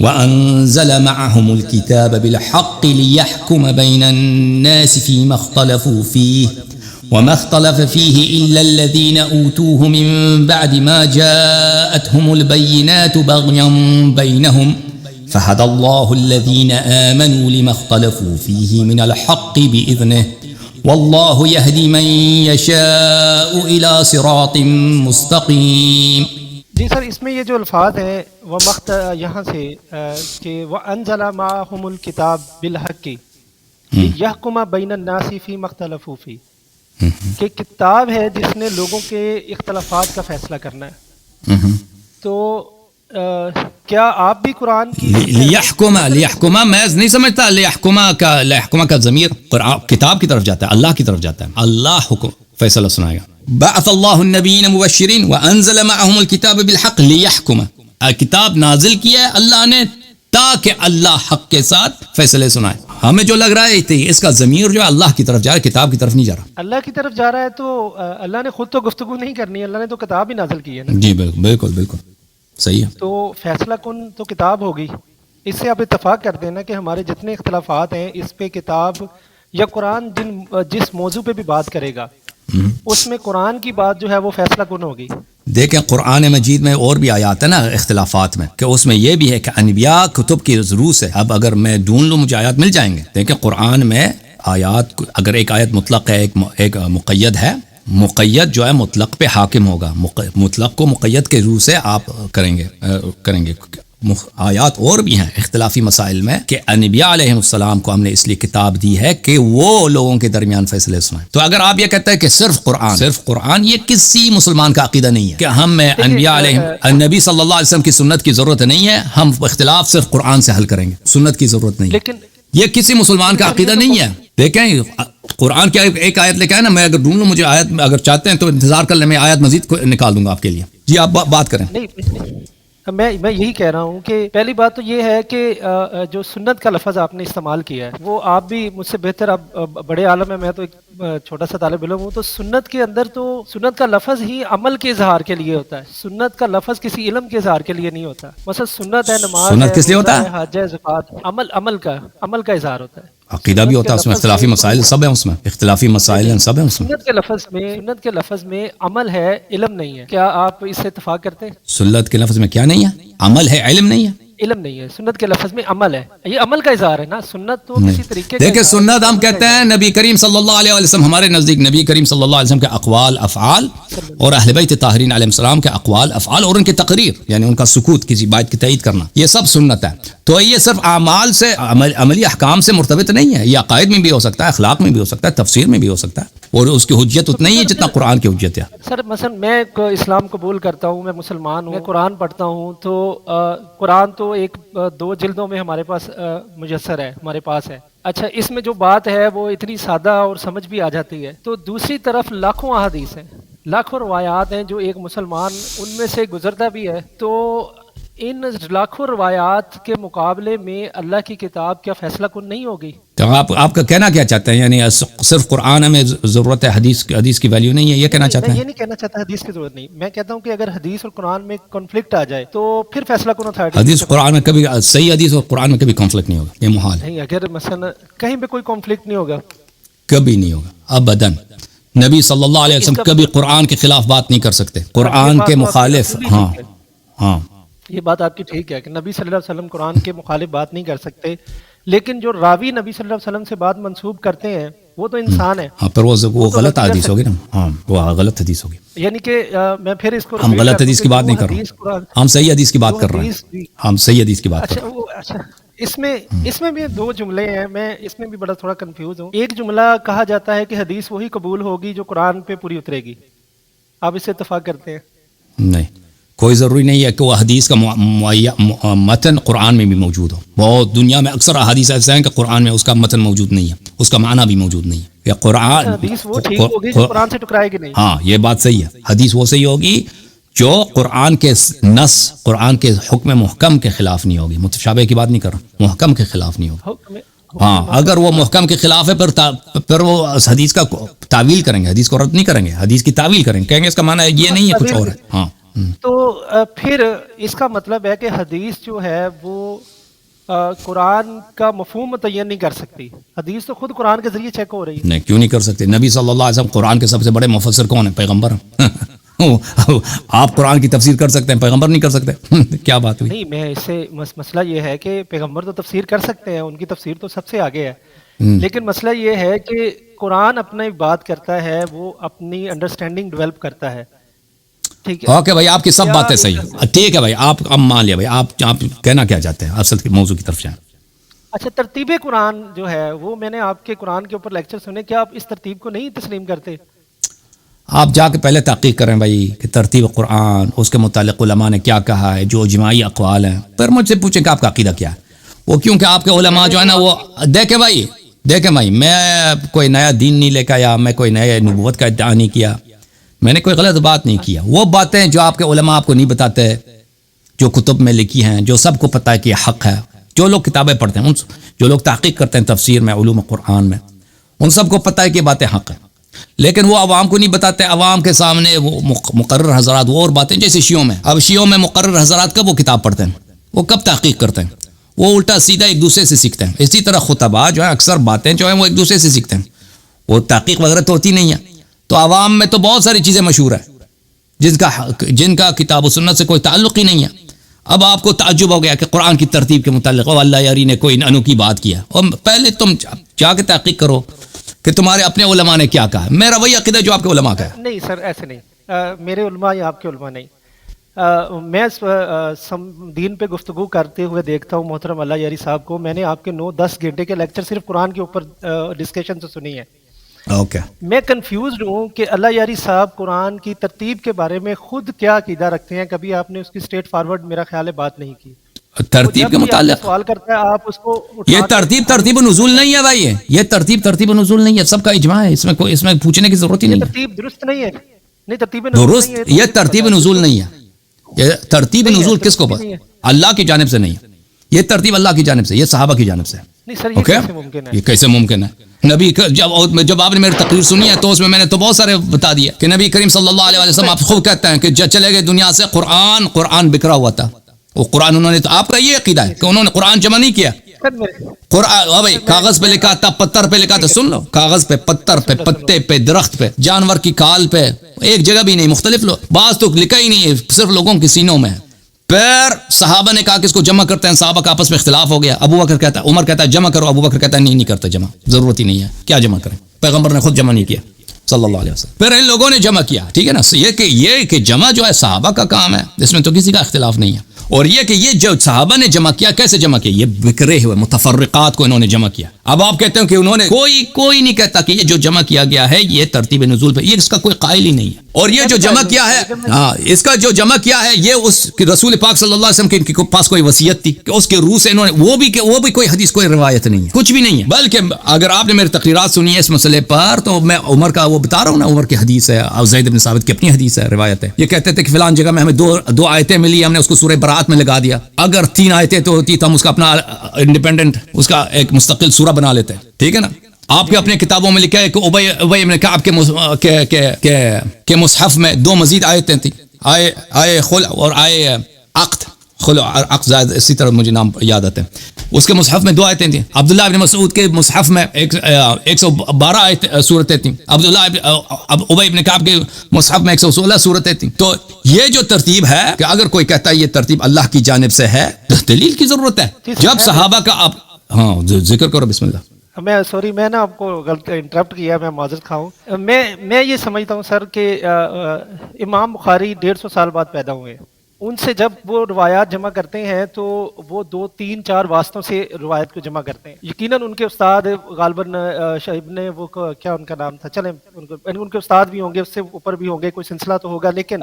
وأنزل معهم الكتاب بالحق ليحكم بين الناس فيما اختلفوا فيه وما اختلف فيه إلا الذين أوتوه من بعد ما جاءتهم البينات بغيا بينهم فهدى الله الذين آمنوا لما اختلفوا فيه من الحق بإذنه والله يهدي من يشاء إلى صراط مستقيم. جی سر، اس میں یہ جو الفاظ ہیں وہ یہاں سے کہ وَأَنزَلَ مَعَهُمُ الْكِتَابَ بِالْحَقِّ لِيَحْكُمَ بَيْنَ النَّاسِ فِيمَا اخْتَلَفُوا فِيهِ، کہ کتاب ہے جس نے لوگوں کے اختلافات کا فیصلہ کرنا ہے۔ تو کیا آپ بھی قرآن کی لیحکمہ میں نہیں سمجھتا، لیحکمہ کا ضمیر کتاب کی طرف جاتا ہے، اللہ کی طرف جاتا ہے، اللہ حکم فیصلہ سنائے گا۔ بعث اللہ النبیین مبشرین وانزل معهم الکتاب بالحق لیحکم، کتاب نازل کیا ہے اللہ نے تاکہ اللہ حق کے ساتھ فیصلے سنائے۔ ہمیں جو لگ رہا ہے اس کا ضمیر جو ہے اللہ کی طرف جا رہا ہے، کتاب کی طرف نہیں جا رہا۔ اللہ کی طرف جا رہا ہے تو اللہ نے خود تو گفتگو نہیں کرنی ہے، اللہ نے تو کتاب ہی نازل کی ہے نا۔ جی بالکل صحیح ہے۔ تو فیصلہ کن تو کتاب ہوگی۔ اس سے آپ اتفاق کر دینا کہ ہمارے جتنے اختلافات ہیں اس پہ کتاب یا قرآن جس موضوع پہ بھی بات کرے گا اس میں قرآن کی بات جو ہے وہ فیصلہ کن ہوگی۔ دیکھیں قرآن مجید میں اور بھی آیات ہیں نا اختلافات میں، کہ اس میں یہ بھی ہے کہ انبیاء کتب کی ضرور سے، اب اگر میں ڈھونڈ لوں مجھے آیات مل جائیں گے۔ دیکھیں قرآن میں آیات، اگر ایک آیت مطلق ہے ایک مقید ہے، مقید جو ہے مطلق پہ حاکم ہوگا، مطلق کو مقید کے روح سے آپ کریں گے۔ آیات اور بھی ہیں اختلافی مسائل میں کہ انبیاء علیہ السلام کو ہم نے اس لیے کتاب دی ہے کہ وہ لوگوں کے درمیان فیصلے سنائیں۔ تو اگر آپ یہ کہتے ہیں کہ صرف قرآن، یہ کسی مسلمان کا عقیدہ نہیں ہے کہ ہم انبیاء علیہ النبی صلی اللہ علیہ وسلم کی سنت کی ضرورت نہیں ہے، ہم اختلاف صرف قرآن سے حل کریں گے، سنت کی ضرورت نہیں ہے، یہ کسی مسلمان کا عقیدہ نہیں ہے۔ دیکھیں قرآن کی ایک آیت لے کے آئے نا، میں اگر ڈھونڈ لوں مجھے آیت، اگر چاہتے ہیں تو انتظار کر لیں، میں آیت مزید نکال دوں گا آپ کے لیے۔ جی آپ بات کریں۔ میں یہی کہہ رہا ہوں کہ پہلی بات تو یہ ہے کہ جو سنت کا لفظ آپ نے استعمال کیا ہے وہ آپ بھی مجھ سے بہتر، آپ بڑے عالم ہیں، میں تو ایک چھوٹا سا طالب علم ہوں۔ تو سنت کے اندر تو سنت کا لفظ ہی عمل کے اظہار کے لیے ہوتا ہے، سنت کا لفظ کسی علم کے اظہار کے لیے نہیں ہوتا۔ مثلا سنت ہے نماز، سنت کس لیے ہوتا ہے؟ حج ہے، زکوٰۃ، عمل کا اظہار ہوتا ہے۔ عقیدہ بھی ہوتا ہے اس میں، اختلافی مسائل سب ہیں اس میں، اختلافی مسائل ہیں سب ہیں اس میں۔ سنت کے لفظ میں عمل ہے، علم نہیں ہے، کیا آپ اس سے اتفاق کرتے ہیں؟ سنت کے لفظ میں کیا نہیں ہے؟ عمل ہے، علم نہیں ہے۔ علم نہیں ہے، سنت کے لفظ میں عمل ہے، یہ عمل کا اظہار ہے نا۔ سنت تو کسی طریقے دیکھیں سنت ہم کہتے ہیں نبی کریم صلی اللہ علیہ وسلم، ہمارے نزدیک نبی کریم صلی اللہ علیہ وسلم کے اقوال افعال اور اہل بیت طاہرین علیہ السلام کے اقوال افعال اور ان کی تقریر، یعنی ان کا سکوت، کسی بات کی تائید کرنا، یہ سب سنت ہے۔ تو یہ صرف اعمال سے، عملی احکام سے مرتبط نہیں ہے، یہ عقائد میں بھی ہو سکتا ہے، اخلاق میں بھی ہو سکتا ہے، تفسیر میں بھی ہو سکتا ہے، اور اس کی حجت اتنا ہی ہے جتنا قرآن کی حجت ہے۔ سر مثلا میں اسلام قبول کرتا ہوں، میں مسلمان ہوں، میں قرآن پڑھتا ہوں، تو قرآن تو ایک 2 جلدوں میں ہمارے پاس میسر ہے، ہمارے پاس ہے۔ اچھا، اس میں جو بات ہے وہ اتنی سادہ اور سمجھ بھی آ جاتی ہے۔ تو دوسری طرف لاکھوں احادیث ہیں، لاکھوں روایات ہیں جو ایک مسلمان ان میں سے گزرتا بھی ہے تو ان لاکھوں روایات کے مقابلے میں اللہ کی کتاب کیا فیصلہ کن نہیں ہوگی؟ تو آپ کا کہنا کیا چاہتے ہیں؟ یعنی صرف قرآن میں ضرورت ہے، حدیث کی ویلیو نہیں ہے، یہ کہنا چاہتے میں ہیں؟ یہ نہیں کہنا چاہتا حدیث کی ضرورت نہیں، میں کہتا ہوں کہ اگر حدیث اور قرآن میں کنفلکٹ آ جائے تو پھر فیصلہ کن اتھارٹی حدیث قرآن میں کبھی صحیح حدیث اور قرآن میں کبھی کنفلکٹ نہیں ہوگا، یہ محال ہے، نہیں، اگر مثلا کہیں پہ کوئی کنفلکٹ نہیں ہوگا، کبھی نہیں ہوگا ابداً۔ نبی صلی اللہ علیہ وسلم کبھی قرآن کے خلاف بات نہیں کر سکتے، قرآن کے مخالف۔ ہاں ہاں، یہ بات آپ کی ٹھیک ہے کہ نبی صلی اللہ علیہ وسلم قرآن کے مخالف بات نہیں کر سکتے، لیکن جو راوی نبی صلی اللہ علیہ وسلم سے بات منسوب کرتے ہیں وہ تو انسان ہے۔ ہاں، پر وہ غلط حدیث ہوگی نا، ہاں وہ غلط حدیث ہوگی۔ یعنی کہ میں پھر اس کو ہم غلط حدیث کی بات نہیں کر رہے، ہم صحیح حدیث کی بات کر رہے ہیں، ہم صحیح حدیث کی بات کر رہے ہیں۔ اچھا، اس میں بھی دو جملے ہیں، میں اس میں بھی بڑا تھوڑا کنفیوز ہوں۔ ایک جملہ کہا جاتا ہے کہ حدیث وہی قبول ہوگی جو قرآن پہ پوری اترے گی، آپ اس سے اتفاق کرتے ہیں؟ نہیں، کوئی ضروری نہیں ہے کہ وہ حدیث کا متن قرآن میں بھی موجود ہو۔ بہت دنیا میں اکثر احادیث ایسے ہیں کہ قرآن میں اس کا متن موجود نہیں ہے، اس کا معنی بھی موجود نہیں ہے۔ یا قرآن حدیث وہ ٹھیک ہوگی جو قرآن سے ٹکرائے گی نہیں۔ ہاں، یہ بات صحیح ہے، حدیث وہ صحیح ہوگی جو قرآن کے نص، قرآن کے حکم محکم کے خلاف نہیں ہوگی۔ متشابہ کی بات نہیں کر رہا، محکم کے خلاف نہیں ہوگی۔ ہاں، اگر وہ محکم کے خلاف ہے پھر وہ اس حدیث کا تعویل کریں گے، حدیث کو رد نہیں کریں گے، حدیث کی تعویل کریں گے، کہیں گے اس کا معنی یہ نہیں ہے، کچھ اور ہے۔ ہاں، تو پھر اس کا مطلب ہے کہ حدیث جو ہے وہ قرآن کا مفہوم متعین نہیں کر سکتی، حدیث تو خود قرآن کے ذریعے چیک ہو رہی ہے۔ نہیں، کیوں نہیں کر سکتے؟ نبی صلی اللہ علیہ وسلم قرآن کے سب سے بڑے مفسر کون ہیں؟ پیغمبر ہیں۔ آپ قرآن کی تفسیر کر سکتے ہیں، پیغمبر نہیں کر سکتے؟ کیا بات ہوئی؟ نہیں، میں اس سے مسئلہ یہ ہے کہ پیغمبر تو تفسیر کر سکتے ہیں، ان کی تفسیر تو سب سے آگے ہے، لیکن مسئلہ یہ ہے کہ قرآن اپنی بات کرتا ہے، وہ اپنی انڈرسٹینڈنگ ڈیولپ کرتا ہے۔ ٹھیک ہے، اوکے بھائی، آپ کی سب باتیں صحیح ہیں، ٹھیک ہے بھائی، آپ اب مان لیا بھائی، آپ کہنا کیا چاہتے ہیں؟ اصل کے موضوع کی طرف جائیں۔ اچھا، ترتیب قرآن جو ہے وہ میں نے آپ کے قرآن کے اوپر لیکچر سنے، کیا آپ اس ترتیب کو نہیں تسلیم کرتے؟ آپ جا کے پہلے تحقیق کریں بھائی کہ ترتیب قرآن، اس کے متعلق علماء نے کیا کہا ہے، جو اجماعی اقوال ہیں، پھر مجھ سے پوچھیں کہ آپ کا عقیدہ کیا ہے۔ وہ کیونکہ آپ کے علماء جو ہے نا، وہ دیکھیں بھائی، میں کوئی نیا دین نہیں لے کے آیا، میں کوئی نئے نبوت کا ادعا نہیں کیا، میں نے کوئی غلط بات نہیں کیا۔ وہ باتیں جو آپ کے علماء آپ کو نہیں بتاتے، جو کتب میں لکھی ہیں، جو سب کو پتہ ہے کہ یہ حق ہے، جو لوگ کتابیں پڑھتے ہیں، جو لوگ تحقیق کرتے ہیں تفسیر میں، علوم قرآن میں، ان سب کو پتہ ہے کہ یہ باتیں حق ہیں، لیکن وہ عوام کو نہیں بتاتے۔ عوام کے سامنے وہ مقرر حضرات وہ اور باتیں، جیسے شیعوں میں، اب شیعوں میں مقرر حضرات کب وہ کتاب پڑھتے ہیں، وہ کب تحقیق کرتے ہیں، وہ الٹا سیدھا ایک دوسرے سے سیکھتے ہیں۔ اسی طرح خطبہ جو ہے اکثر باتیں جو ہیں وہ ایک دوسرے سے سیکھتے ہیں، وہ تحقیق وغیرہ تو ہوتی نہیں ہے۔ تو عوام میں تو بہت ساری چیزیں مشہور ہیں جن کا کتاب و سنت سے کوئی تعلق ہی نہیں ہے۔ اب آپ کو تعجب ہو گیا کہ قرآن کی ترتیب کے متعلق اللہ یاری نے کوئی انوکھی بات کیا، اور پہلے تم جا کے تحقیق کرو کہ تمہارے اپنے علماء نے کیا کہا۔ میرا وہی عقیدہ جو آپ کے علماء کا ہے۔ نہیں سر، ایسے نہیں، میرے علماء یا آپ کے علماء نہیں، میں دین پہ گفتگو کرتے ہوئے دیکھتا ہوں محترم اللہ یاری صاحب کو، میں نے آپ کے 9-10 گھنٹے کے لیکچر صرف قرآن کے اوپر ڈسکشن سے سنی ہے۔ اوکے، میں کنفیوزڈ ہوں کہ اللہ یاری صاحب قرآن کی ترتیب کے بارے میں خود کیا عقیدہ رکھتے ہیں، کبھی آپ نے اس کی اسٹریٹ فارورڈ میرا خیال ہے بات نہیں کی۔ ترتیب کے متعلق سوال کرتا ہے آپ اس کو یہ ترتیب نزول نہیں ہے بھائی، یہ ترتیب نزول نہیں ہے، سب کا اجماع ہے، اس میں پوچھنے کی ضرورت ہی نہیں ہے۔ ترتیب درست نہیں ہے، نہیں ترتیب درست، یہ ترتیب نزول نہیں ہے۔ یہ ترتیب نزول کس کو بات؟ اللہ کی جانب سے نہیں ہے، یہ ترتیب اللہ کی جانب سے، یہ صحابہ کی جانب سے۔ نہیں سر، یہ کیسے ممکن ہے؟ یہ کیسے ممکن ہے؟ نبی جب آپ نے میری تقریر سنی ہے تو اس میں نے تو بہت سارے بتا دیا کہ نبی کریم صلی اللہ علیہ وسلم آپ خود کہتے ہیں کہ جب چلے گئے دنیا سے قرآن بکھرا ہوا تھا، وہ قرآن انہوں نے، تو آپ کا یہ عقیدہ ہے کہ انہوں نے قرآن جمع نہیں کیا؟ قرآن بھائی کاغذ پہ لکھا تھا، پتھر پہ لکھا تھا، سن لو، کاغذ پہ، پتھر پہ، پتے پہ، درخت پہ، جانور کی کال پہ، ایک جگہ بھی نہیں، مختلف لوگ، بعض تو لکھا ہی نہیں ہے، صرف لوگوں کے سینوں میں ہے۔ پھر صحابہ نے کہا کہ اس کو جمع کرتے ہیں، صحابہ کا آپس میں اختلاف ہو گیا، ابو بکر کہتا ہے، عمر کہتا ہے جمع کرو، ابو بکر کہتا ہے نہیں کرتا جمع، ضرورت ہی نہیں ہے، کیا جمع کریں، پیغمبر نے خود جمع نہیں کیا صلی اللہ علیہ وسلم۔ پھر ان لوگوں نے جمع کیا، ٹھیک ہے نا، یہ کہ جمع جو ہے صحابہ کا کام ہے، اس میں تو کسی کا اختلاف نہیں ہے۔ اور یہ کہ یہ جو صحابہ نے جمع کیا، کیسے جمع کیا؟ یہ بکھرے ہوئے متفرقات کو انہوں نے جمع کیا۔ اب آپ کہتے ہیں کہ انہوں نے، کوئی نہیں کہتا کہ یہ جو جمع کیا گیا ہے یہ ترتیب نزول پہ، یہ اس کا کوئی قائل ہی نہیں ہے۔ اور یہ جو جمع کیا ہے ہاں اس کا جو جمع کیا ہے یہ اس رسول پاک صلی اللہ علیہ وسلم کے پاس کوئی وصیت تھی کہ اس کے روح سے انہوں نے وہ بھی کوئی حدیث کوئی روایت نہیں ہے کچھ بھی نہیں ہے بلکہ اگر آپ نے میری تقریرات سنی ہے اس مسئلے پر تو میں عمر کا وہ بتا رہا ہوں نا عمر کی حدیث ہے اور زید بن ثابت کی اپنی حدیث ہے روایت ہے یہ کہتے تھے کہ فلان جگہ میں ہمیں دو آیتیں ملی ہم نے اس کو سورہ برات میں لگا دیا اگر 3 آیتیں تو ہوتی تو ہم اس کا اپنا انڈیپینڈنٹ اس کا ایک مستقل سورہ بنا لیتے ٹھیک ہے نا آپ کے اپنے کتابوں میں لکھا ہے کہ ابی بن کعب کے مصحف میں 2 مزید آیتیں تھیں آئے خلع اور آئے عقد خلع عقد زائد اسی طرح مجھے نام یاد آتے ہیں اس کے مصحف میں 2 آیتیں تھیں عبداللہ ابن مسعود کے مصحف میں 112 صورتیں تھیں ابی بن کعب کے مصحف میں 116 صورتیں تھیں تو یہ جو ترتیب ہے کہ اگر کوئی کہتا ہے یہ ترتیب اللہ کی جانب سے ہے تو دلیل کی ضرورت ہے جب صحابہ کا آپ ہاں ذکر کرو بسم اللہ میں نا آپ کو غلط انٹرپٹ کیا میں معذرت خواہوں میں یہ سمجھتا ہوں سر کہ امام بخاری 150 سال بعد پیدا ہوئے ان سے جب وہ روایات جمع کرتے ہیں تو وہ 2 3 4 واسطوں سے روایت کو جمع کرتے ہیں یقیناً ان کے استاد غالباً شعیب نے وہ کیا ان کا نام تھا چلیں ان کے استاد بھی ہوں گے اس سے اوپر بھی ہوں گے کوئی سلسلہ تو ہوگا لیکن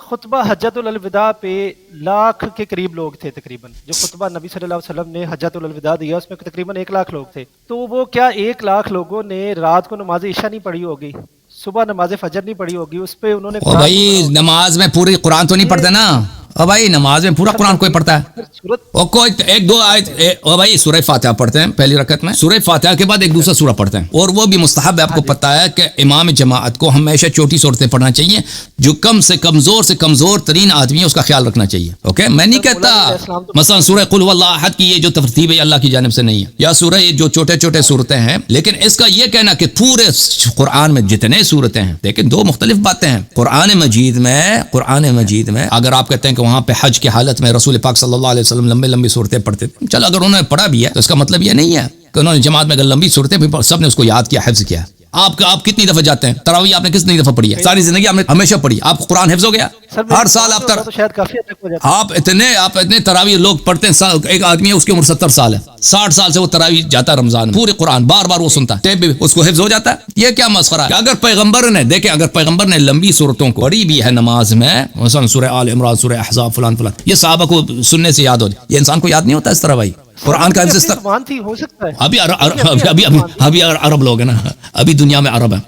خطبہ حجۃ الوداع پہ 1,00,000 کے قریب لوگ تھے تقریباً جو خطبہ نبی صلی اللہ علیہ وسلم نے حجۃ الوداع دیا اس میں تقریباً 1,00,000 لوگ تھے تو وہ کیا 1,00,000 لوگوں نے رات کو نماز عشاء نہیں پڑھی ہوگی صبح نماز فجر نہیں پڑھی ہوگی اس پہ انہوں نے بھائی نماز میں پوری قرآن تو نہیں پڑھتے نا او بھائی نماز میں پورا قرآن کوئی پڑھتا ہے اور کوئی 1-2 آیت او بھائی سورہ فاتحہ پڑھتے ہیں پہلی رکعت میں سورہ فاتحہ کے بعد ایک دوسرا سورہ پڑھتے ہیں اور وہ بھی مستحب ہے آپ کو پتہ ہے کہ امام جماعت کو ہمیشہ چھوٹی صورتیں پڑھنا چاہیے جو کم سے کمزور ترین آدمی ہے اس کا خیال رکھنا چاہیے اوکے میں نہیں کہتا مثلا سورہ قل واللہ احد کی یہ جو ترتیب ہے اللہ کی جانب سے نہیں ہے یا سورہ یہ جو چھوٹے صورتیں ہیں لیکن اس کا یہ کہنا کہ پورے قرآن میں جتنے صورتیں ہیں لیکن 2 مختلف باتیں ہیں قرآن مجید میں اگر آپ کہتے ہیں کہ وہاں پہ حج کی حالت میں رسول پاک صلی اللہ علیہ وسلم لمبی صورتیں پڑھتے تھے چلو اگر انہوں نے پڑھا بھی ہے تو اس کا مطلب یہ نہیں ہے کہ انہوں نے جماعت میں اگر لمبی صورتیں بھی سب نے اس کو یاد کیا حفظ کیا آپ کتنی دفعہ جاتے ہیں تراویح آپ نے کتنی دفعہ پڑھی ہے ساری زندگی آپ نے ہمیشہ پڑھی آپ کو قرآن حفظ ہو گیا ہر سال آپ اتنے تراویح لوگ پڑھتے ہیں ایک آدمی ہے اس کی عمر 70 سال ہے 60 سال سے وہ تراویح جاتا ہے رمضان پورے قرآن بار وہ سنتا ہے اس کو حفظ ہو جاتا ہے یہ کیا مسخرہ ہے اگر پیغمبر نے لمبی صورتوں کو پڑھی بھی ہے نماز میں مثلا سورہ آل عمران سورہ احزاب فلان یہ صحابہ کو سننے سے یاد ہو جائے یہ انسان کو یاد نہیں ہوتا اس طرح بھائی قرآن کا حفظ ابھی عرب لوگ ہیں نا ابھی دنیا میں عرب ہے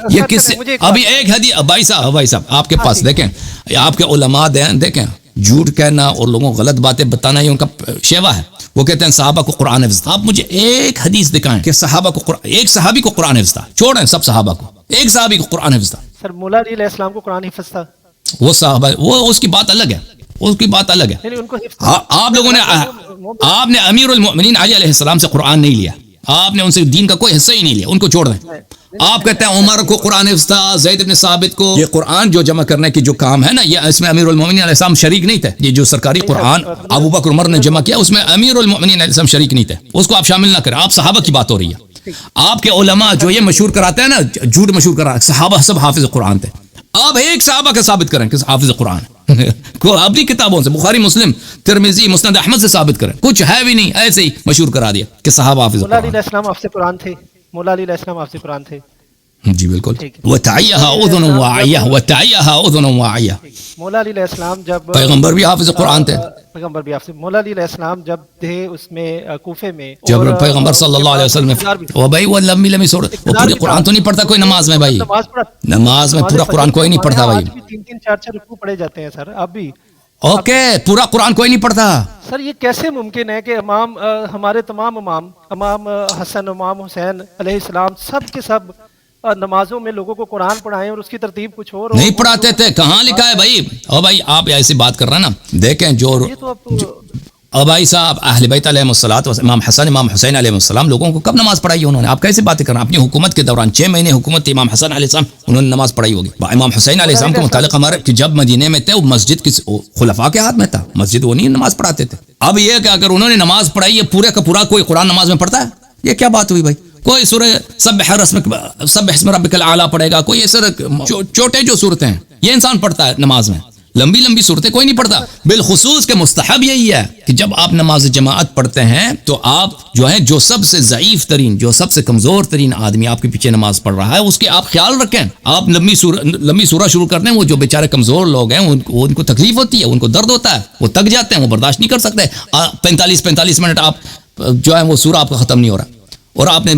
یہ کس سے ابھی ایک حدیث بھائی صاحب آپ کے پاس دیکھیں آپ کے علماء دیکھیں جھوٹ کہنا اور لوگوں کو غلط باتیں بتانا یہ ان کا شیوا ہے وہ کہتے ہیں صحابہ کو قرآن حفظ تھا آپ مجھے ایک حدیث دکھائیں کہ ایک صحابی کو قرآن حفظ تھا چھوڑیں سب صحابہ کو ایک صحابی کو قرآن حفظ تھا سر مولا علی علیہ السلام کو قرآن حفظ تھا وہ صحابہ وہ اس کی بات الگ ہے آپ لوگوں نے آپ نے امیر المؤمنین علی علیہ السلام سے قرآن نہیں لیا آپ نے ان سے دین کا کوئی حصہ ہی نہیں لیا ان کو چھوڑ دیں آپ کہتے ہیں عمر کو قرآن حفظ تھا زید بن ثابت کو یہ قرآن جو جمع کرنے کی جو کام ہے نا یہ اس میں امیر المؤمنین علیہ السلام شریک نہیں تھے یہ جو سرکاری قرآن ابو بکر عمر نے جمع کیا اس میں امیر المؤمنین علیہ السلام شریک نہیں تھے اس کو آپ شامل نہ کریں آپ صحابہ کی بات ہو رہی ہے آپ کے علماء جو یہ مشہور کراتے ہیں نا جھوٹ مشہور کرا صحابہ سب حافظ قرآن تھے آپ ایک صحابہ کا ثابت کریں کہ حافظ قرآن کو اپنی کتابوں سے بخاری مسلم ترمذی مسند احمد سے ثابت کریں کچھ ہے بھی نہیں ایسے ہی مشہور کرا دیا کہ صحابہ حافظ مولا علی علیہ السلام حافظ قرآن تھے مولا علی علیہ السلام حافظ قرآن تھے جی بالکل وتعیها اذن واعیہ مولا علی علیہ السلام جب پیغمبر بھی حافظ قرآن تھے مولا علی علیہ السلام جب تھے اس میں کوفے میں جب پیغمبر صلی اللہ علیہ وسلم وہ بھائی وہ لمبی سورت وہ پورے قرآن تو نہیں پڑھتا کوئی نماز میں بھائی نماز میں پورا قرآن کوئی نہیں پڑھتا بھائی 3-4 رکوع پڑھے جاتے ہیں سر اب بھی اوکے پورا قرآن کوئی نہیں پڑھتا سر یہ کیسے ممکن ہے کہ امام ہمارے تمام امام حسن امام حسین علیہ السلام سب کے سب نمازوں میں لوگوں کو قرآن پڑھائیں اور اس کی ترتیب کچھ اور نہیں پڑھاتے تھے کہاں لکھا ہے بھائی او بھائی آپ ایسی بات کر رہے ہیں نا دیکھیں جو او بھائی صاحب اہل بیت علیہ الصلوۃ امام حسن امام حسین علیہ السلام لوگوں کو کب نماز پڑھائی انہوں نے آپ کیسے باتیں کر رہے ہیں اپنی حکومت کے دوران 6 مہینے حکومت امام حسن علیہ السلام انہوں نے نماز پڑھائی ہوگی امام حسین علیہ السلام کے متعلق ہمارے کہ جب مدینے میں تھے وہ مسجد کس خلفاء کے ہاتھ میں تھا مسجد وہ نہیں نماز پڑھاتے تھے اب یہ کہ اگر انہوں نے نماز پڑھائی ہے پورے کا پورا کوئی قرآن نماز میں پڑھتا ہے یہ کیا بات ہوئی بھائی کوئی سورہ سبح اسم ربک الاعلی پڑھے گا کوئی ایسے چھوٹے جو صورتیں ہیں یہ انسان پڑھتا ہے نماز میں لمبی لمبی صورتیں کوئی نہیں پڑھتا. بالخصوص کہ مستحب یہی ہے کہ جب آپ نماز جماعت پڑھتے ہیں تو آپ جو ہے جو سب سے ضعیف ترین، جو سب سے کمزور ترین آدمی آپ کے پیچھے نماز پڑھ رہا ہے اس کے آپ خیال رکھیں. آپ لمبی سورہ شروع کرتے ہیں، وہ جو بیچارے کمزور لوگ ہیں ان کو تکلیف ہوتی ہے، ان کو درد ہوتا ہے، وہ تک جاتے ہیں، وہ برداشت نہیں کر سکتے. 45 منٹ آپ جو ہے وہ سورہ آپ کا ختم نہیں ہو رہا، اور آپ نے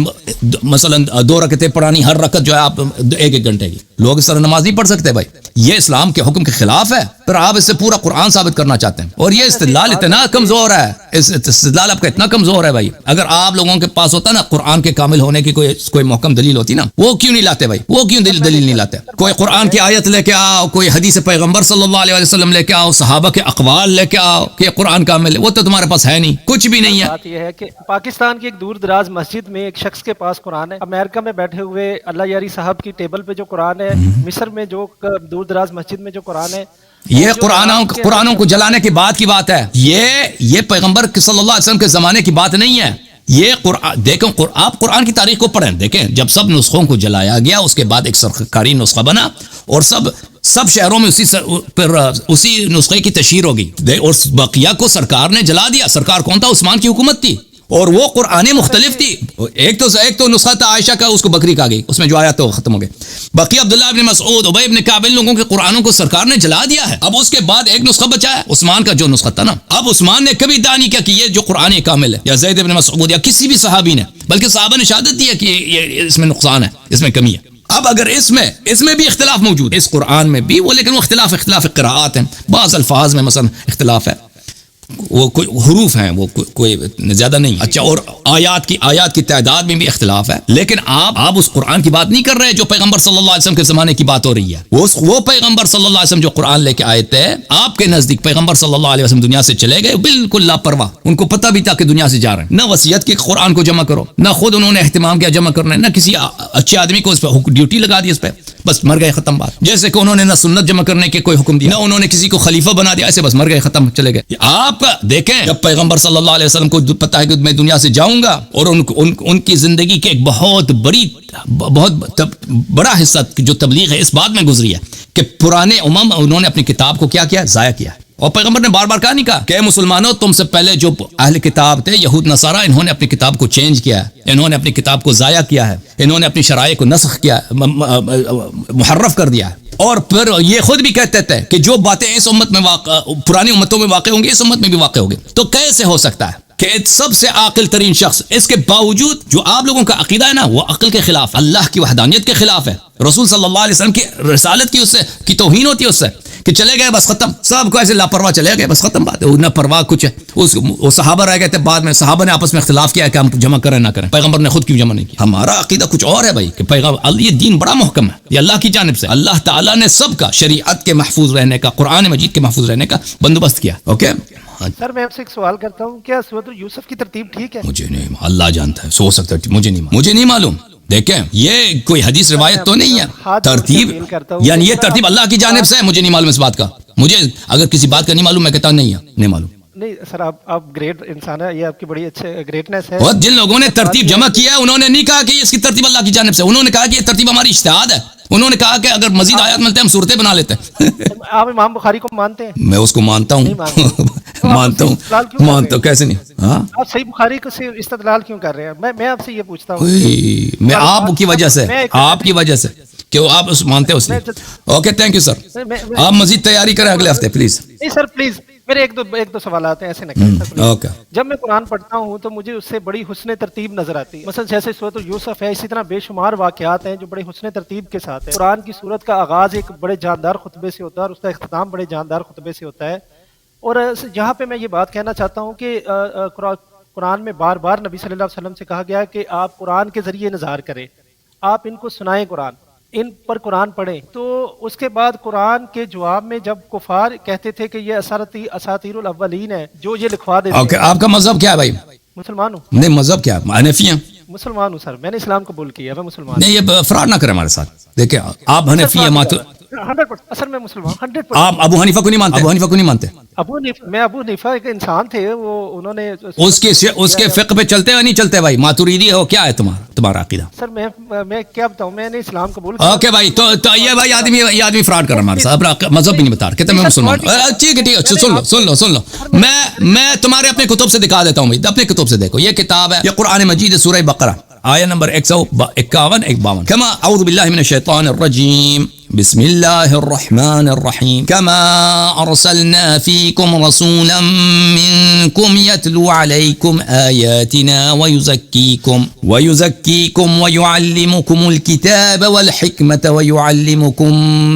مثلا 2 رکعتیں پڑھانی، ہر رکعت جو ہے آپ 1 گھنٹے کی. لوگ اس طرح نماز نہیں پڑھ سکتے بھائی، یہ اسلام کے حکم کے خلاف ہے. پھر آپ اس سے پورا قرآن ثابت کرنا چاہتے ہیں، اور یہ استدلال اتنا کمزور ہے، اس استدلال آپ کا اتنا کمزور ہے بھائی. اگر آپ لوگوں کے پاس ہوتا نا قرآن کے کامل ہونے کی کوئی محکم دلیل ہوتی نا، وہ کیوں نہیں لاتے بھائی؟ وہ کیوں دلیل نہیں لاتے؟ کوئی قرآن کی آیت لے کے آؤ، کوئی حدیث پیغمبر صلی اللہ علیہ وسلم لے کے آؤ، صحابہ کے اقوال لے کے آؤ کہ قرآن کامل ہے. وہ تو تمہارے پاس ہے نہیں، کچھ بھی نہیں ہے. بات یہ ہے کہ پاکستان کی ایک دور دراز مسجد میں ایک شخص کے پاس قرآن ہے، امریکہ میں بیٹھے ہوئے اللہ یاری صاحب کی ٹیبل پہ جو قرآن ہے، مصر میں جو دور دراز مسجد میں جو قرآن ہے، یہ قرآنوں کو جلانے کی بات ہے. یہ پیغمبر صلی اللہ علیہ وسلم کے زمانے کی بات نہیں ہے. یہ قرآن دیکھیں، آپ قرآن کی تاریخ کو پڑھیں، دیکھیں جب سب نسخوں کو جلایا گیا اس کے بعد ایک سرکاری نسخہ بنا، اور سب شہروں میں اسی نسخے کی تشہیر ہوگی، اور بقیہ کو سرکار نے جلا دیا. سرکار کون تھا؟ عثمان کی حکومت تھی، اور وہ قرآن مختلف تھی. ایک تو نسخہ تھا عائشہ کا، اس کو بکری کہا گئی، اس میں جو آیا تو ختم ہو گئے. باقی عبداللہ ابن مسعود، ابی ابن کعب، ان لوگوں کے قرآنوں کو سرکار نے جلا دیا ہے. اب اس کے بعد ایک نسخہ بچا ہے، عثمان کا جو نسخہ تھا نا. اب عثمان نے کبھی دعا نہیں کیا کہ یہ جو قرآن کامل ہے، یا زید ابن مسعود یا کسی بھی صحابی نے، بلکہ صحابہ نے شہادت دی ہے کہ یہ اس میں نقصان ہے، اس میں کمی ہے. اب اگر اس میں بھی اختلاف موجود ہے، اس قرآن میں بھی، وہ لیکن وہ اختلاف قراءات ہیں. بعض الفاظ میں مثلا اختلاف ہے، وہ کوئی حروف ہیں، وہ کوئی زیادہ نہیں. اچھا، اور آیات کی تعداد میں بھی اختلاف ہے. لیکن آپ اس قرآن کی بات نہیں کر رہے جو پیغمبر صلی اللہ علیہ وسلم کے زمانے کی بات ہو رہی ہے. وہ پیغمبر صلی اللہ علیہ وسلم جو قرآن لے کے آئے تھے، آپ کے نزدیک پیغمبر صلی اللہ علیہ وسلم دنیا سے چلے گئے بالکل لاپرواہ. ان کو پتہ بھی تھا کہ دنیا سے جا رہے ہیں. نہ وصیت کی قرآن کو جمع کرو، نہ خود انہوں نے اہتمام کیا جمع کرنے، نہ کسی اچھے آدمی کو اس پہ ڈیوٹی لگا دی، اس پہ بس مر گئے، ختم بات. جیسے کہ انہوں نے نہ سنت جمع کرنے کے کوئی حکم دیا، نہ انہوں نے کسی کو خلیفہ بنا دیا، ایسے بس مر گئے، ختم، چلے گئے. آپ دیکھیں جب پیغمبر صلی اللہ علیہ وسلم کو پتہ ہے کہ میں دنیا سے جاؤں گا، اور ان کی زندگی کے ایک بہت بڑا حصہ جو تبلیغ ہے اس بات میں گزری ہے کہ پرانے انہوں نے اپنی کتاب کو کیا ضائع کیا ہے. اور پیغمبر نے بار بار کہا نہیں کہا کہ اے مسلمانوں، تم سے پہلے جو اہل کتاب تھے، یہود نصارہ، انہوں نے اپنی کتاب کو چینج کیا ہے، انہوں نے اپنی کتاب کو ضائع کیا ہے، انہوں نے اپنی شرائع کو نسخ کیا، محرف کر دیا ہے. اور پھر یہ خود بھی کہتے تھے کہ جو باتیں اس امت میں پرانی امتوں میں واقع ہوں گی، اس امت میں بھی واقع ہوگی. تو کیسے ہو سکتا ہے کہ سب سے عاقل ترین شخص، اس کے باوجود جو آپ لوگوں کا عقیدہ ہے نا، وہ عقل کے خلاف، اللہ کی وحدانیت کے خلاف ہے، رسول صلی اللہ علیہ وسلم کی رسالت کی اس سے کی توہین ہوتی ہے، اس سے کہ چلے گئے بس ختم، سب کو ایسے لاپرواہ چلے گئے بس ختم بات ہے. نہ پرواہ کچھ ہے. وہ صحابہ رہ گئے تھے، بعد میں صحابہ نے آپس میں اختلاف کیا کہ ہم جمع کریں نہ کریں، پیغمبر نے خود کیوں جمع نہیں کیا. ہمارا عقیدہ کچھ اور ہے بھائی کہ پیغمبر، یہ دین بڑا محکم ہے، یہ اللہ کی جانب سے، اللہ تعالیٰ نے سب کا شریعت کے محفوظ رہنے کا، قرآن مجید کے محفوظ رہنے کا بندوبست کیا. اوکے سر، میں آپ سے ایک سوال کرتا ہوں، کیا سورۃ یوسف کی ترتیب ٹھیک ہے؟ مجھے نہیں، اللہ جانتا ہے، سو سکتا ہے، مجھے نہیں معلوم. دیکھیں یہ کوئی حدیث روایت تو نہیں ہے. ترتیب یعنی یہ ترتیب اللہ کی جانب سے ہے، مجھے نہیں معلوم اس بات کا. مجھے اگر کسی بات کا نہیں معلوم، میں کہتا ہوں نہیں معلوم. نہیں سر، آپ گریٹ انسان ہے، یہ آپ کی بڑی اچھے گریٹنس ہے. اور جن لوگوں نے ترتیب جمع کیا ہے، انہوں نے نہیں کہا کہ اس کی ترتیب اللہ کی جانب سے، انہوں نے کہا کہ یہ ترتیب ہماری اجتہاد ہے. انہوں نے کہا کہ اگر مزید آیات ملتے ہیں ہم صورتیں بنا لیتے ہیں. آپ امام بخاری کو مانتے ہیں؟ میں اس کو مانتا ہوں، مانتا ہوں، کیسے نہیں. ہاں، آپ صحیح بخاری کو سے استدلال کیوں کر رہے ہیں؟ میں آپ سے یہ پوچھتا ہوں. میں آپ کی وجہ سے کہ آپ مانتے ہو اس لیے. اوکے، تھینک یو سر. آپ مزید تیاری کریں اگلے ہفتے پلیز. نہیں سر پلیز، میرے ایک دو سوالات ہیں، ایسے نہ کریں. اوکے. جب میں قرآن پڑھتا ہوں تو مجھے اس سے بڑی حسن ترتیب نظر آتی ہے. مثلا جیسے سورۃ یوسف ہے، اسی طرح بے شمار واقعات ہیں جو بڑے حسن ترتیب کے ساتھ ہیں. قرآن کی سورت کا آغاز ایک بڑے جاندار خطبے سے ہوتا ہے، اور اس کا اختتام بڑے جاندار خطبے سے ہوتا ہے. اور یہاں پہ میں یہ بات کہنا چاہتا ہوں کہ قرآن میں بار بار نبی صلی اللہ علیہ وسلم سے کہا گیا کہ آپ قرآن کے ذریعے نظار کریں، آپ ان کو سنائیں، قرآن ان پر قرآن پڑھیں. تو اس کے بعد قرآن کے جواب میں جب کفار کہتے تھے کہ یہ اساطیر الاولین ہے جو یہ لکھوا دیتے ہیں. آپ کا مذہب کیا ہے بھائی؟ مسلمان ہوں. نہیں، مذہب کیا ہے؟ حنفی ہیں؟ مسلمان ہوں سر، میں نے اسلام قبول کیا، میں مسلمان. نہیں، یہ فراڈ نہ کریں ہمارے ساتھ. دیکھیں آپ حنفی ہیں، 100% اصل میں مسلمان 100%. آپ ابو حنیفہ کو نہیں مانتے؟ ابو حنیفہ کو نہیں مانتے؟ ابو حنیفہ ایک انسان تھے, وہ انہوں نے اس کے فقہ پہ چلتے ہیں نہیں چلتے بھائی؟ ماتوریدی ہو کیا ہے تمہارا عقیدہ؟ سر میں کیا بتاؤں, میں نے اسلام قبول اوکے بھائی, تو یہ بھائی یہ آدمی فراڈ کر رہا ہے ہمارے ساتھ, اپنا مذہب بھی نہیں بتا رہا, کہتے ہیں میں مسلمان. ٹھیک ہے ٹھیک ہے, سن لو میں تمہارے اپنے کتب سے دکھا دیتا ہوں بھائی, اپنے کتب سے دیکھو, یہ کتاب ہے, یہ قرآن مجید سورہ بقرہ آیہ نمبر 151-52. كما اعوذ باللہ من الشیطان الرجیم بسم اللہ الرحمن الرحیم كما ارسلنا فیکم رسولا منکم یتلو علیکم آیاتنا ویزکیکم ویعلمکم الکتاب والحکمة ویعلمکم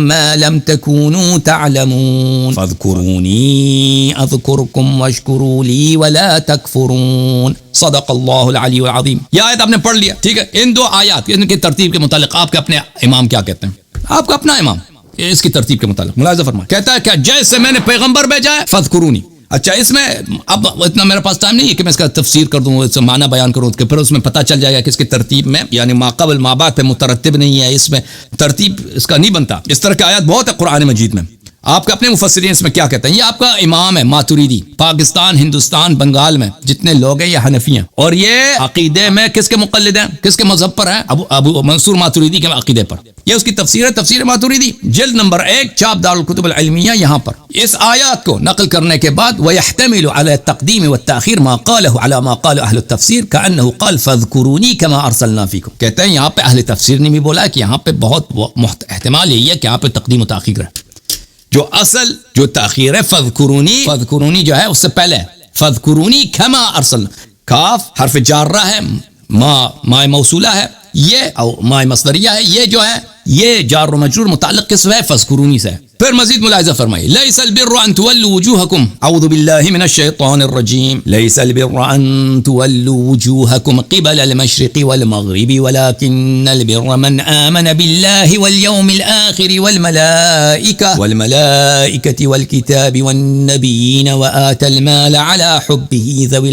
ما لم تکونوا تعلمون فاذکرونی اذکرکم واشکروا لی ولا تکفرون صدق اللہ العلی العظیم. یہ آیت آپ نے پڑھ لیا, ٹھیک ہے. ان دو آیات ان کی ترتیب کے متعلق آپ کے اپنے امام کیا کہتے ہیں؟ آپ کا اپنا امام اس کی ترتیب کے متعلق ملاحظہ فرمائے, کہتا ہے کہ جیسے میں نے پیغمبر بھیجا ہے فذکرونی. اچھا, اس میں اب اتنا میرے پاس ٹائم نہیں ہے کہ میں اس کا تفسیر کر دوں, اس کا معنی بیان کروں, کہ پھر اس میں پتہ چل جائے گا کہ اس کی ترتیب میں یعنی ما قبل ما بعد پہ مترتب نہیں ہے, اس میں ترتیب اس کا نہیں بنتا. اس طرح کی آیات بہت ہے قرآن مجید میں. آپ کے اپنے مفسرین اس میں کیا کہتے ہیں؟ یہ آپ کا امام ہے ماتوریدی, پاکستان, ہندوستان, بنگال میں جتنے لوگ ہیں یہ حنفی ہیں, اور یہ عقیدے میں کس کے مقلد ہیں, کس کے مذہب پر ہیں؟ ابو منصور ماتوریدی کے عقیدے پر. یہ اس کی تفسیر ہے, تفسیر ماتوریدی, جلد نمبر 1, چاپ دارالکتب العلمیہ. یہاں پر اس آیات کو نقل کرنے کے بعد وَيَحْتَمِلُ عَلَى التَّقْدِيمِ وَالتَّأْخِيرِ مَا قَالَهُ عَلَى مَا قَالَ أَهْلُ التَّفْسِيرِ كَأَنَّهُ قَالَ فَاذْكُرُونِي كَمَا أَرْسَلْنَا فِيكُمْ. کہتے ہیں یہاں پہ اہل تفسیر نے بھی بولا ہے کہ یہاں پہ بہت احتمال یہی ہے کہ یہاں پہ تقدیم و تاخیر ہے. جو اصل جو تاخیر ہے فذکرونی جو ہے اس سے پہلے فذکرونی کما ارسلنا, کاف حرف جارہ ہے, ما موصولہ ہے, یہ او ما مصدریہ ہے, یہ جو ہے یہ جار و مجرور متعلق کس ہے؟ فذکرونی سے. پھر مزید ملاحظہ فرمائیے, لیس البر ان تولوا وجوہکم, اعوذ باللہ من الشیطان الرجیم, لیس البر ان تولوا وجوہکم قبل المشرق والمغرب ولكن البر من آمن باللہ والیوم الآخر والملائکة والکتاب والنبیین وآت المال على حبه ذوی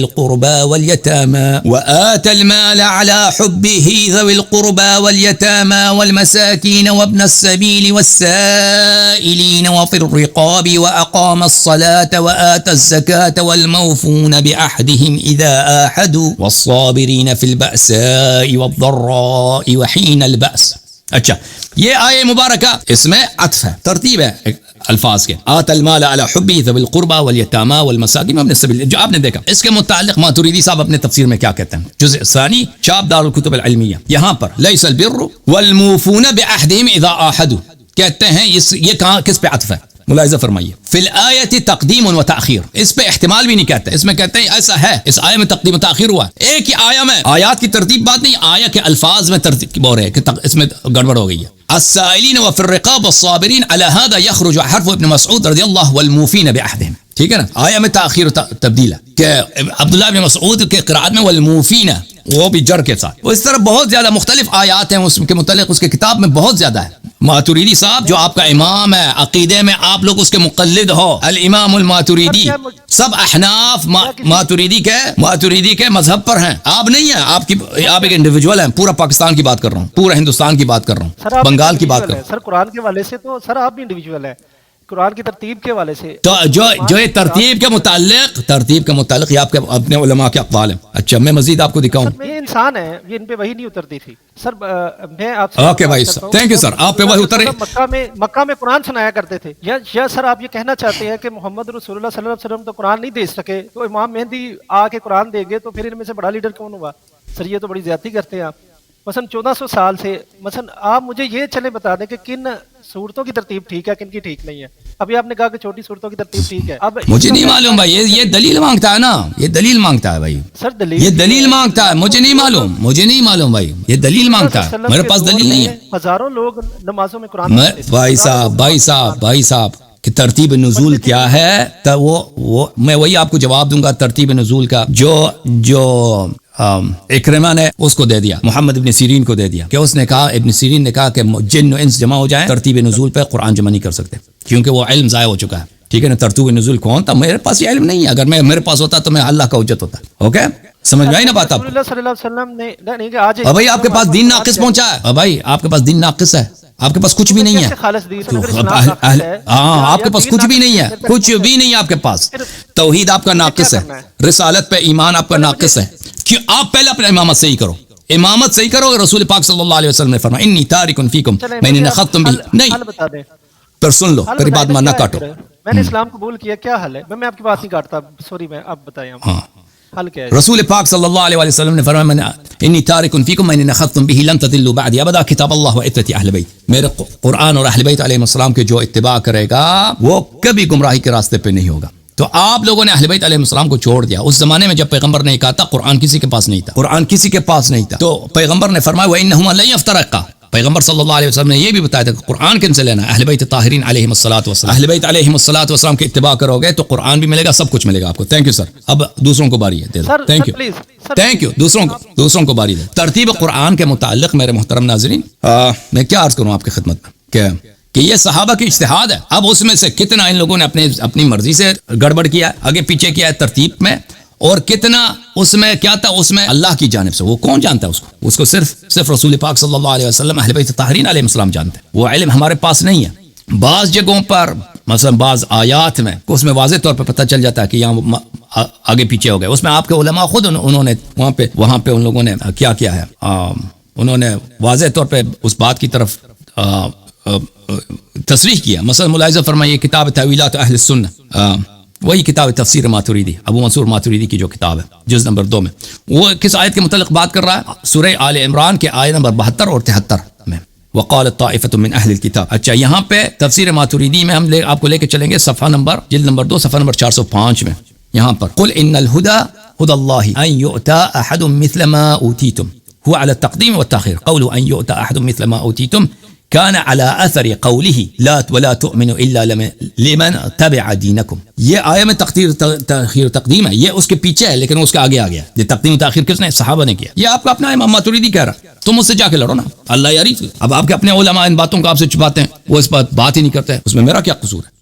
القربى واليتامى والمساكين وابن السبيل والسائلين وفي الرقاب وأقام الصلاة وآتى الزكاة والموفون بعهدهم إذا آحدوا والصابرين في البأساء والضراء وحين البأس. اچھا, یہ آیہ مبارکہ اس میں عطف ہے, ترتیب ہے الفاظ کے. آت المال علی حبی ذوی القربى والیتامى والمساکین وابن السبیل, جو آپ نے دیکھا. اس کے متعلق ماتوریدی صاحب اپنے تفسیر میں کیا کہتے ہیں؟ جزء ثانی, چاپ دارالکتب العلمیہ. یہاں پر لیس البر والموفون بعہدہم اذا عاہدوا, کہتے ہیں یہ کہاں کس پہ عطف ہے؟ ملاحظہ فرمائیے. فی الآیت تقدیم و تاخیر, اس پہ احتمال بھی نہیں کہتے, اس میں کہتے ہیں ایسا ہے, اس آیہ میں تقدیم و تاخیر ہوا. ایک ہی آیہ میں آیات کی ترتیب بات نہیں, آیہ کے الفاظ میں ترتیب ہو رہے کہ اس میں گڑبڑ ہو گئی ہے. السائلین وفی الرقاب والصابرین علی هذا یخرج حرف ابن مسعود رضی اللہ والموفین بعہدہم. ٹھیک ہے نا, آیہ میں تاخیر و تبدیل ہے کہ عبداللہ بن مسعود کے قرآت میں والموفین, وہ بھی جر کے ساتھ. اس طرح بہت زیادہ مختلف آیات ہیں اس کے متعلق, اس کے کتاب میں بہت زیادہ ہے. ماتوریدی صاحب جو آپ کا امام ہے, عقیدے میں آپ لوگ اس کے مقلد ہو, الامام الماتوریدی, سب احناف ماتوریدی کے مذہب پر ہیں. آپ نہیں ہیں, آپ ایک انڈیویجول ہیں. پورا پاکستان کی بات کر رہا ہوں, پورا ہندوستان کی بات کر رہا ہوں, بنگال کی بات کر رہا ہوں. سر قرآن کے حوالے سے تو سر آپ بھی انڈیویجول ہیں, قرآن کی ترتیب کے حوالے سے تو جو ترتیب کے متعلق یہ آپ کے اپنے علماء کے اقوال ہیں. اچھا, میں مزید آپ کو دکھاؤں. یہ انسان ہے, یہ ان پہ وحی نہیں اترتی تھی سر. میں آپ سے اوکے بھائی صاحب, تھینک یو سر. آپ پہ وحی اتر رہی مکہ میں قرآن سنایا کرتے تھے. یا سر آپ یہ کہنا چاہتے ہیں کہ محمد رسول اللہ صلی اللہ علیہ وسلم تو قرآن نہیں دے سکے, تو امام مہدی آ کے قرآن دیں گے, تو پھر ان میں سے بڑا لیڈر کون ہوا؟ سر یہ تو بڑی زیادتی کرتے ہیں آپ. مثلا 1400 سال سے مثلا آپ مجھے یہ چلے بتا دیں کہ کن صورتوں کی ترتیب ٹھیک ہے, کن کی ٹھیک نہیں ہے. ابھی آپ نے کہا کہ چھوٹی صورتوں کی ترتیب ٹھیک ہے. اب مجھے نہیں معلوم بھائی, یہ دلیل مانگتا ہے نا, یہ دلیل مانگتا ہے بھائی. سر یہ دلیل مانگتا ہے, مجھے نہیں معلوم بھائی, یہ دلیل مانگتا ہے. میرے پاس دلیل نہیں ہے. ہزاروں لوگ نمازوں میں قرآن بھائی صاحب کہ ترتیب نزول کیا ہے, تو وہ میں وہی آپ کو جواب دوں گا. ترتیب نزول کا جو اکرمہ نے اس کو دے دیا, محمد ابن سیرین کو دے دیا, کہ اس نے کہا, ابن سیرین نے کہا کہ جن و انس جمع ہو جائیں, ترتیب نزول پہ قرآن جمع نہیں کر سکتے, کیونکہ وہ علم ضائع ہو چکا ہے. ٹھیک ہے نا, ترتیب نزول کون تھا؟ میرے پاس یہ علم نہیں ہے. اگر میرے پاس ہوتا تو میں اللہ کا حجت ہوتا. اوکے, سمجھ میں آئی نا بات آپ کو؟ صلی اللہ علیہ وسلم نے نہیں کہ آج بھائی آپ کے پاس دین ناقص پہنچا ہے, بھائی آپ کے پاس دین ناقص ہے, آپ کے پاس کچھ بھی نہیں ہے. کیسے خالص دین؟ تو اگر اسلام ناقص ہے، آپ کے پاس کچھ بھی نہیں ہے، کچھ بھی نہیں ہے آپ کے پاس. توحید آپ کا ناقص ہے، رسالت پہ ایمان آپ کا ناقص ہے. کہ آپ پہلے اپنا امامت صحیح کرو، امامت صحیح کرو. رسول پاک صلی اللہ علیہ وسلم نے فرمایا انی تارک فیکم، میں نے ختم بھی نہیں. حل بتا دیں، پھر سن لو، حل پھر بتائیں بات نا، نہ کیا ہے کاٹو. پھر؟ میں نے اسلام قبول کیا، کیا حل ہے؟ میں آپ کی بات نہیں کاٹتا، سوری، میں اب بتائیں آپ ہاں، حل کیا ہے؟ رسول پاک صلی اللہ علیہ وسلم نے فرمایا میں انی تارک فیکم من نختم به لن تضلوا بعدی ابدا کتاب اللہ و عترتی اہل بیت. میرے قرآن اور اہل بیت علیہ السلام کے جو اتباع کرے گا وہ کبھی گمراہی کے راستے پہ نہیں ہوگا. تو آپ لوگوں نے اہل بیت علیہ السلام کو چھوڑ دیا. اس زمانے میں جب پیغمبر نے کہا تھا قرآن کسی کے پاس نہیں تھا، قرآن کسی کے پاس نہیں تھا، تو پیغمبر نے فرمایا وَإِنَّهُمَا لَن يَفْتَرِقَا. پیغمبر صلی اللہ علیہ وسلم نے یہ بھی بتایا تھا کہ قرآن کن سے لینا ہے؟ اہل بیت طاہرین علیہم الصلوۃ والسلام. اہل بیت علیہم الصلوۃ والسلام کی اتباع کرو گے تو قرآن بھی ملے گا، سب کچھ ملے گا آپ کو. Thank you sir. اب دوسروں کو باری ہے، دے دو. Thank you, thank you. دوسروں کو باری دے. ترتیب قرآن کے متعلق میرے محترم ناظرین، میں کیا عرض کروں آپ کی خدمت میں کہ یہ صحابہ کی اجتہاد ہے. اب اس میں سے کتنا ان لوگوں نے اپنی مرضی سے گڑبڑ کیا ہے، آگے پیچھے کیا ہے ترتیب میں، اور کتنا اس میں کیا تھا، اس میں اللہ کی جانب سے. وہ کون جانتا ہے اس کو صرف رسول پاک صلی اللہ علیہ وسلم اہل بیت طاہرین علیہ السلام جانتے ہیں. وہ علم ہمارے پاس نہیں ہے. بعض جگہوں پر مثلا بعض آیات میں اس میں واضح طور پہ پتہ چل جاتا ہے کہ یہاں آگے پیچھے ہو گئے. اس میں آپ کے علماء خود انہوں نے وہاں پہ ان لوگوں نے کیا ہے، انہوں نے واضح طور پہ اس بات کی طرف تصریح کیا. مثلا ملاحظہ فرمائیے کتاب تاویلات اہل السنہ، وہی کتاب تفسیر ماتوریدی، ابو منصور ماتوریدی کی جو کتاب ہے جز نمبر 2 میں، وہ کس آیت کے متعلق بات کر رہا ہے؟ سورہ آل عمران کے آیت نمبر 72 اور 73 میں وقالت طائفۃ من اہل الکتاب. اچھا، یہاں پہ تفسیر ماتوریدی میں ہم آپ کو لے کے چلیں گے صفحہ نمبر جلد نمبر 2 صفحہ نمبر 405 میں. یہاں پر قل ان الہدی ہدی اللہ ان یؤتی احد مثل ما اوتیتم هو على التقدیم والتاخیر. قول ان یؤتی احد مثل ما اوتیتم كان على اثر قوله لا ولا تؤمن الا لمن تبع دينكم. یہ آیت میں تاخیر تقدیم ہے، یہ اس کے پیچھے ہے لیکن اس کے آگے آ گیا. یہ تقدیم تاخیر کس نے؟ صحابہ نے کیا. یہ آپ کا اپنا امام ماتوریدی کہہ رہا، تم اس سے جا کے لڑو نا، اللہ یاری. اب آپ کے اپنے علماء ان باتوں کو آپ سے چھپاتے ہیں، وہ اس بات ہی نہیں کرتے، اس میں میرا کیا قصور ہے؟